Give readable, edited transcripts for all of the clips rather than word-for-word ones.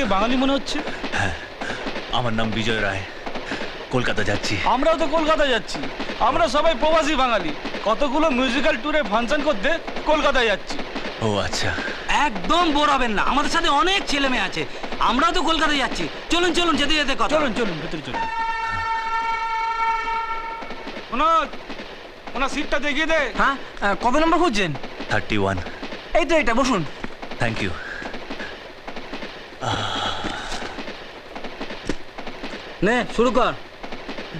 দেখে বাঙালি মনে হচ্ছে। হ্যাঁ, আমার নাম বিজয় রায়, কলকাতা যাচ্ছি। আমরাও তো কলকাতা যাচ্ছি। আমরা সবাই প্রবাসী বাঙালি, কতগুলো মিউজিক্যাল ট্যুরে ফাংশন করতে কলকাতায় যাচ্ছি। ও আচ্ছা। একদম বোর হবেন না, আমাদের সাথে অনেক ছেলে মেয়ে আছে, আমরাও তো কলকাতায় যাচ্ছি। চলুন চলুন, যেতে যেতে কথা। চলুন চলুন, ভেতরে চলুন। ওনার সিটটা দেখিয়ে দে। হ্যাঁ, কত নম্বর খুঁজছেন? 31। এই তো এটা, বসুন। Thank you. নে শুরু কর।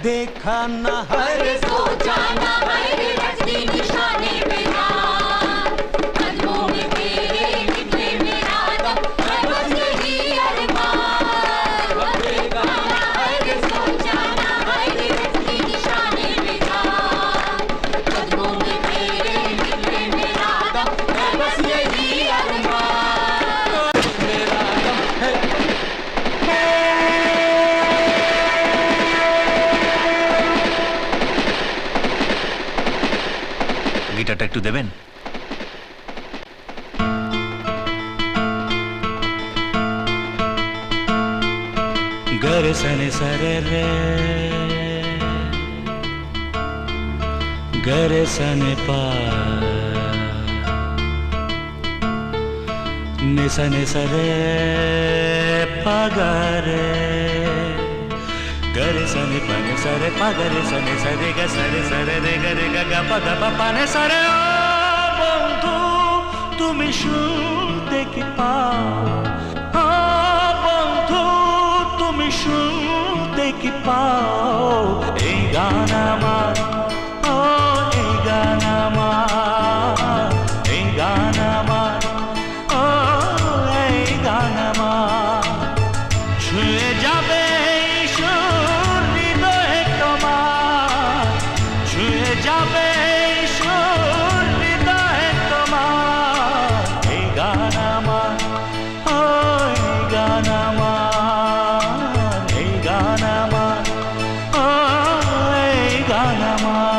देखा ना है रे सोचा ना है रे रजनी निशाने पे जान, कदमों में तेरे निकले मेरा दम, है बस यही अरमान। देखा ना है रे सोचा ना है रे रजनी निशाने पे जान, कदमों में तेरे निकले मेरा दम, है बस यही अरमान। मेरा दम है গিটারটা একটু দেবেন? गर सने सरे रे गर सने पा निसने सरे पगरे गर सने पने सरे पगरे सने सरे ग सरे सरे रे ग रे ग ग प ग प पने सरे। ओ बंधु তুমি শুনতে কি পাও, ও বন্ধু তুমি শুনতে কি পাও, এই গান আমার, ও এই গান আমার, এই গান আমার, ও এই গান আমার, ছুঁয়ে যাবে এই সুর হৃদয়ে তোমার, ছুঁয়ে যাবে এই সুর হৃদয়ে তোমার, এই গান আমার, ও এই গান আমার, এই গান আমার, ও এই গান আমার।